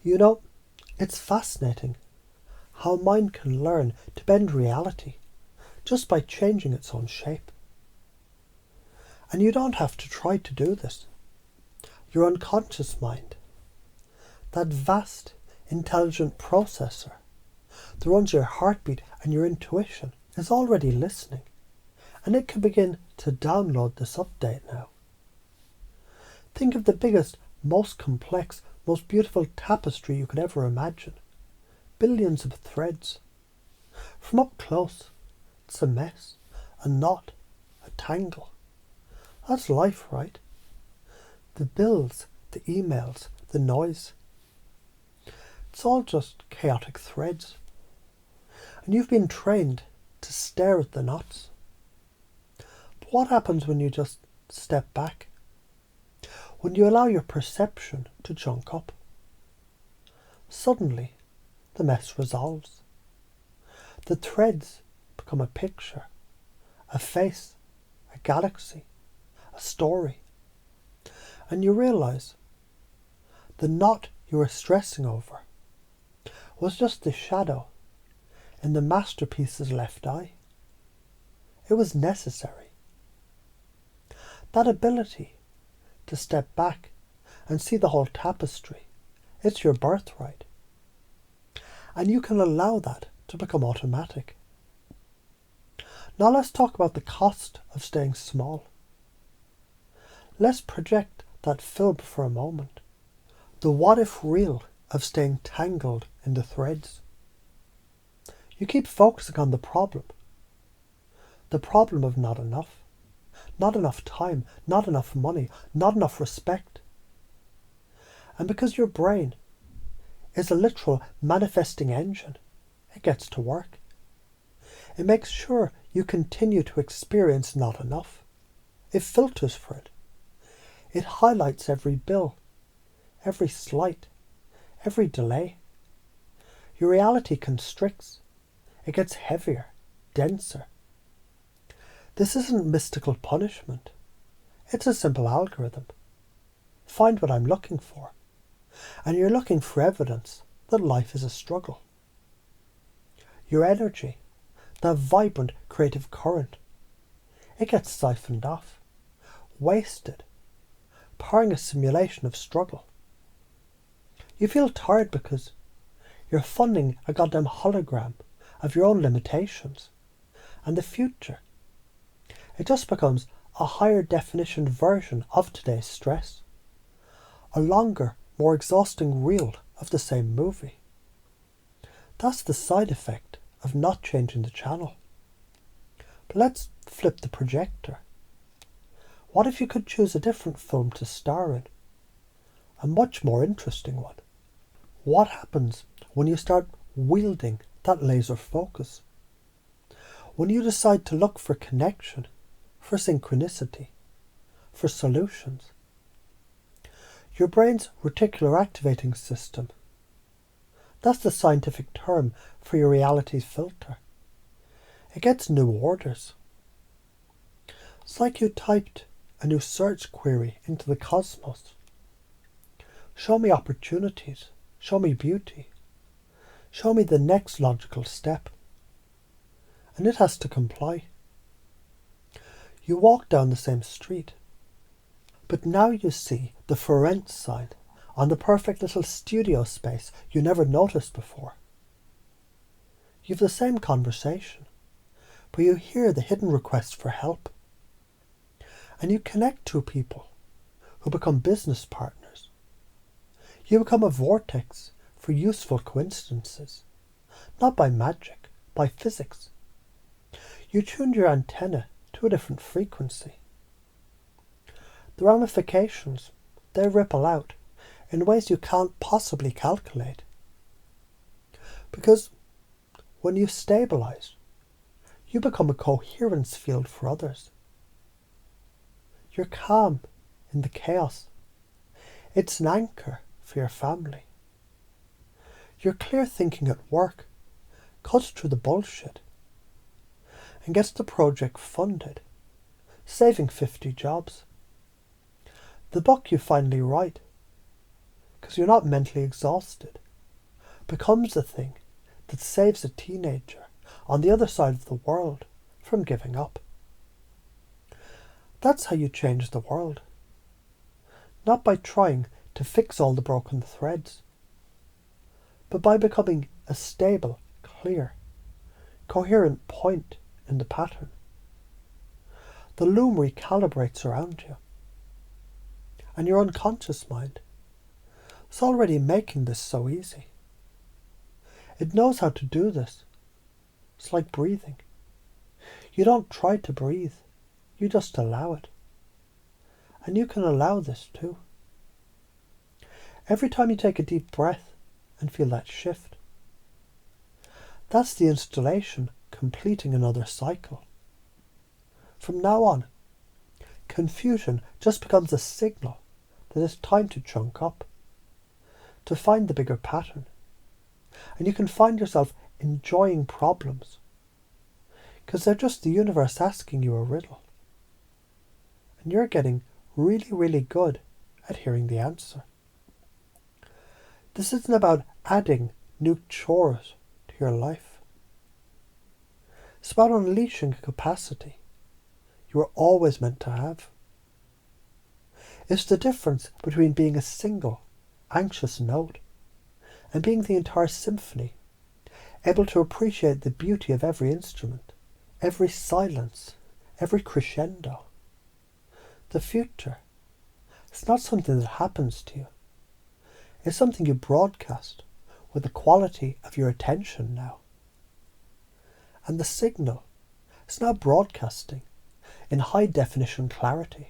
You know, it's fascinating how mind can learn to bend reality just by changing its own shape. And you don't have to try to do this. Your unconscious mind, that vast, intelligent processor that runs your heartbeat and your intuition, is already listening, and it can begin to download this update now. Think of the biggest, most complex, most beautiful tapestry you could ever imagine. Billions of threads. From up close, it's a mess, a knot, a tangle. That's life, right? The bills, the emails, the noise. It's all just chaotic threads. And you've been trained to stare at the knots. But what happens when you just step back? When you allow your perception to chunk up? Suddenly, the mess resolves. The threads become a picture, a face, a galaxy, a story. And you realize the knot you were stressing over was just the shadow in the masterpiece's left eye. It was necessary. That ability to step back and see the whole tapestry, it's your birthright. And you can allow that to become automatic. Now let's talk about the cost of staying small. Let's project that film for a moment. The what-if reel of staying tangled in the threads. You keep focusing on the problem of not enough time, not enough money, not enough respect. And because your brain is a literal manifesting engine, it gets to work. It makes sure you continue to experience not enough. It filters for it. It highlights every bill, every slight, every delay. Your reality constricts. It gets heavier, denser. This isn't mystical punishment. It's a simple algorithm. Find what I'm looking for. And you're looking for evidence that life is a struggle. Your energy, that vibrant creative current, it gets siphoned off, wasted, powering a simulation of struggle. You feel tired because you're funding a goddamn hologram of your own limitations. And the future, it just becomes a higher definition version of today's stress. A longer, more exhausting reel of the same movie. That's the side effect of not changing the channel. But let's flip the projector. What if you could choose a different film to star in? A much more interesting one. What happens when you start wielding that laser focus? When you decide to look for connection, for synchronicity, for solutions? Your brain's reticular activating system, that's the scientific term for your reality's filter. It gets new orders. It's like you typed a new search query into the cosmos. Show me opportunities. Show me beauty. Show me the next logical step. And it has to comply. You walk down the same street, but now you see the for rent sign on the perfect little studio space you never noticed before. You've the same conversation, but you hear the hidden request for help. And you connect to people who become business partners. You become a vortex for useful coincidences, not by magic, by physics. You tuned your antenna to a different frequency. The ramifications, they ripple out in ways you can't possibly calculate. Because when you stabilize, you become a coherence field for others. You're calm in the chaos. It's an anchor for your family. Your clear thinking at work cuts through the bullshit and gets the project funded, saving 50 jobs. The book you finally write, because you're not mentally exhausted, becomes the thing that saves a teenager on the other side of the world from giving up. That's how you change the world. Not by trying to fix all the broken threads, but by becoming a stable, clear, coherent point in the pattern. The loom recalibrates around you, and your unconscious mind is already making this so easy. It knows how to do this. It's like breathing. You don't try to breathe, you just allow it. And you can allow this too. Every time you take a deep breath and feel that shift, that's the installation completing another cycle. From now on, confusion just becomes a signal that it's time to chunk up, to find the bigger pattern. And you can find yourself enjoying problems, because they're just the universe asking you a riddle. And you're getting really, really good at hearing the answer. This isn't about adding new chores to your life. It's about unleashing a capacity you were always meant to have. It's the difference between being a single, anxious note and being the entire symphony, able to appreciate the beauty of every instrument, every silence, every crescendo. The future, it's not something that happens to you. It's something you broadcast with the quality of your attention now. And the signal, it's now broadcasting in high definition clarity.